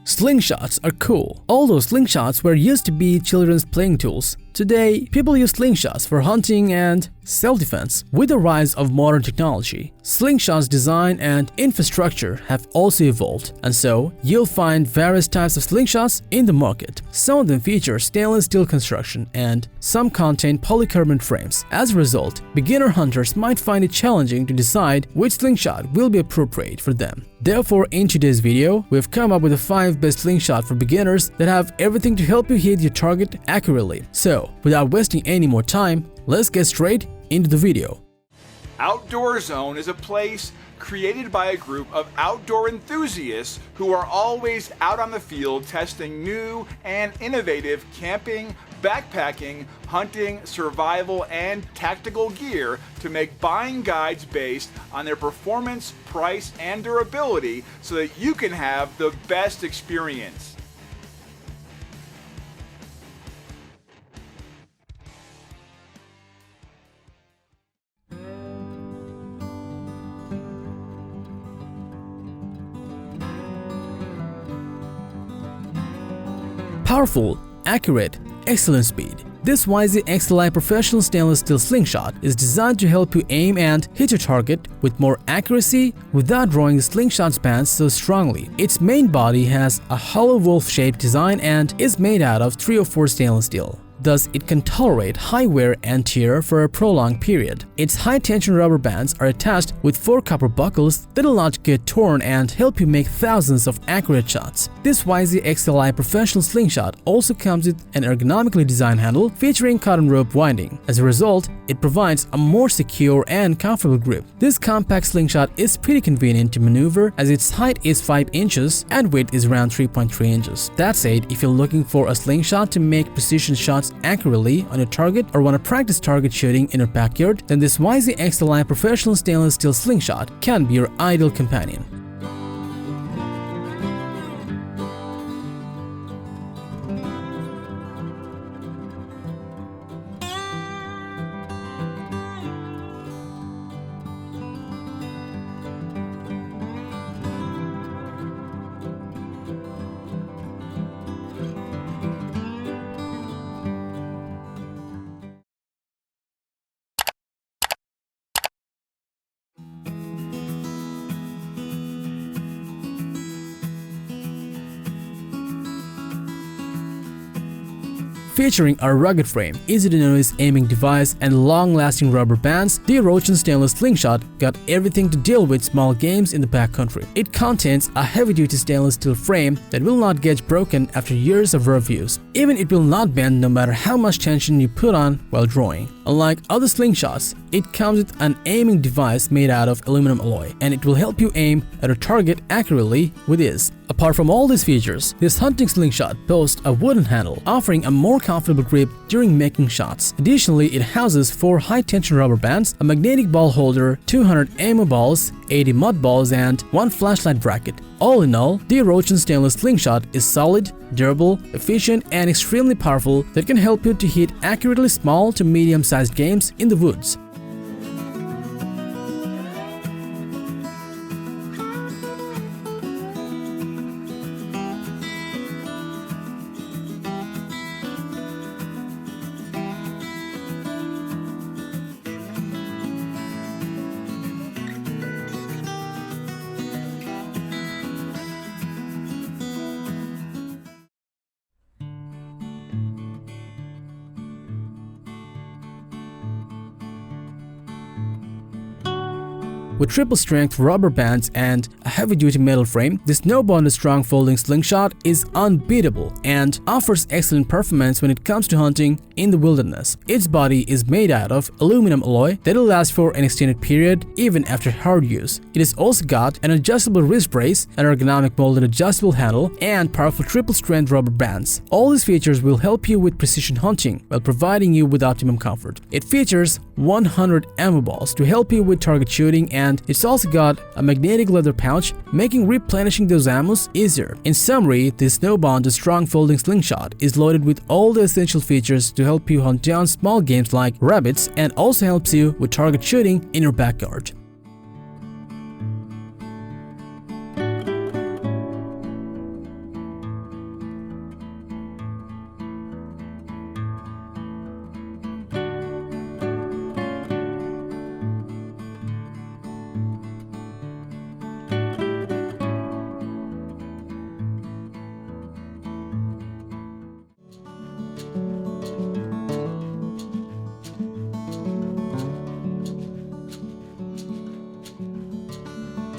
Slingshots are cool. Although slingshots were used to be children's playing tools, today people use slingshots for hunting and self-defense. With the rise of modern technology, slingshots design and infrastructure have also evolved, and so you'll find various types of slingshots in the market. Some of them feature stainless steel construction and some contain polycarbonate frames. As a result, beginner hunters might find it challenging to decide which slingshot will be appropriate for them. Therefore, in today's video, we've come up with the 5 best slingshot for beginners that have everything to help you hit your target accurately. So, without wasting any more time, let's get straight into the video. Outdoor Zone is a place created by a group of outdoor enthusiasts who are always out on the field testing new and innovative camping, backpacking, hunting, survival, and tactical gear to make buying guides based on their performance, price, and durability so that you can have the best experience. Powerful, accurate, excellent speed. This YZXLI professional stainless steel slingshot is designed to help you aim and hit your target with more accuracy without drawing the slingshot's bands so strongly. Its main body has a hollow wolf-shaped design and is made out of 304 stainless steel. Thus, it can tolerate high wear and tear for a prolonged period. Its high-tension rubber bands are attached with 4 copper buckles that will not get torn and help you make thousands of accurate shots. This YZXLI professional slingshot also comes with an ergonomically designed handle featuring cotton rope winding. As a result, it provides a more secure and comfortable grip. This compact slingshot is pretty convenient to maneuver as its height is 5 inches and width is around 3.3 inches. That said, if you're looking for a slingshot to make precision shots accurately on your target or want to practice target shooting in your backyard, then this YZXLI professional stainless steel slingshot can be your ideal companion. Featuring a rugged frame, easy-to-notice aiming device, and long-lasting rubber bands, the Rochan stainless slingshot got everything to deal with small games in the backcountry. It contains a heavy-duty stainless steel frame that will not get broken after years of rough use. Even it will not bend no matter how much tension you put on while drawing. Unlike other slingshots, it comes with an aiming device made out of aluminum alloy, and it will help you aim at a target accurately with ease. Apart from all these features, this hunting slingshot boasts a wooden handle, offering a more comfortable grip during making shots. Additionally, it houses 4 high-tension rubber bands, a magnetic ball holder, 200 ammo balls, 80 mud balls, and 1 flashlight bracket. All in all, the Rochan stainless slingshot is solid, durable, efficient, and extremely powerful that can help you to hit accurately small to medium-sized games in the woods. With triple-strength rubber bands and a heavy-duty metal frame, this NOBONDO strong folding slingshot is unbeatable and offers excellent performance when it comes to hunting in the wilderness. Its body is made out of aluminum alloy that will last for an extended period even after hard use. It has also got an adjustable wrist brace, an ergonomic molded adjustable handle, and powerful triple-strength rubber bands. All these features will help you with precision hunting while providing you with optimum comfort. It features 100 ammo balls to help you with target shooting, and it's also got a magnetic leather pouch, making replenishing those ammos easier. In summary, this NOBONDO strong folding slingshot is loaded with all the essential features to help you hunt down small games like rabbits, and also helps you with target shooting in your backyard.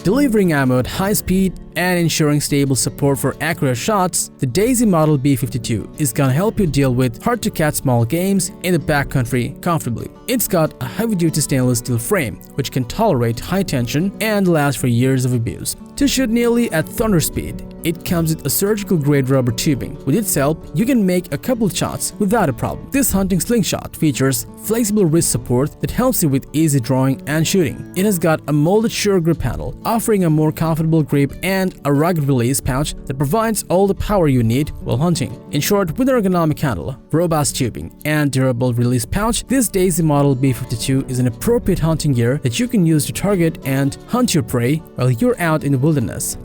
Delivering ammo at high speed and ensuring stable support for accurate shots, the Daisy Model B52 is gonna help you deal with hard-to-catch small games in the backcountry comfortably. It's got a heavy-duty stainless steel frame, which can tolerate high tension and last for years of abuse. To shoot nearly at thunder speed, it comes with a surgical-grade rubber tubing. With its help, you can make a couple shots without a problem. This hunting slingshot features flexible wrist support that helps you with easy drawing and shooting. It has got a molded sure grip handle, offering a more comfortable grip and a rugged release pouch that provides all the power you need while hunting. In short, with an ergonomic handle, robust tubing, and durable release pouch, this Daisy Model B52 is an appropriate hunting gear that you can use to target and hunt your prey while you're out in the wilderness.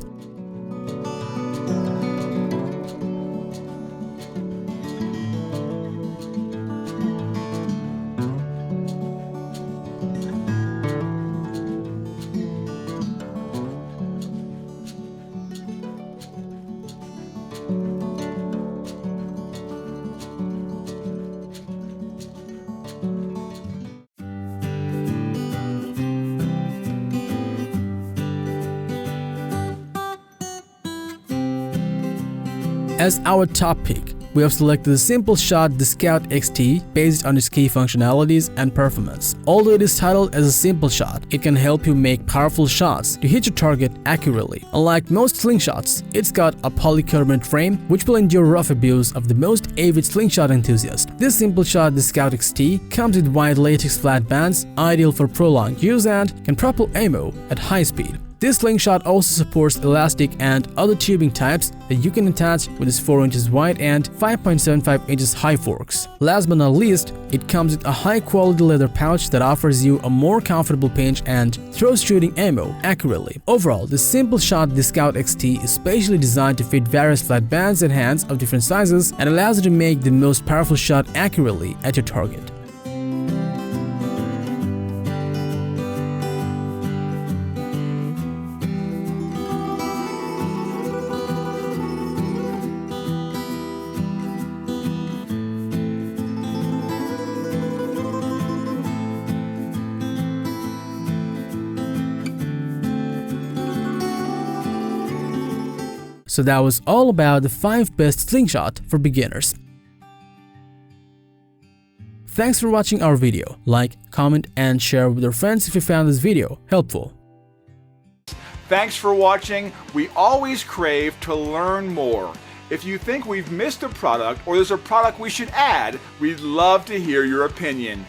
As our top pick, we have selected the simple shot the Scout XT based on its key functionalities and performance. Although it is titled as a simple shot, it can help you make powerful shots to hit your target accurately. Unlike most slingshots, it's got a polycarbonate frame which will endure rough abuse of the most avid slingshot enthusiast. This simple shot the Scout XT comes with wide latex flat bands, ideal for prolonged use, and can propel ammo at high speed. This slingshot also supports elastic and other tubing types that you can attach with its 4 inches wide and 5.75 inches high forks. Last but not least, it comes with a high-quality leather pouch that offers you a more comfortable pinch and throws shooting ammo accurately. Overall, this simple shot the Scout XT is specially designed to fit various flat bands and hands of different sizes and allows you to make the most powerful shot accurately at your target. So that was all about the 5 best slingshot for beginners. Thanks for watching our video. Like, comment, and share with your friends if you found this video helpful. Thanks for watching. We always crave to learn more. If you think we've missed a product or there's a product we should add, we'd love to hear your opinion.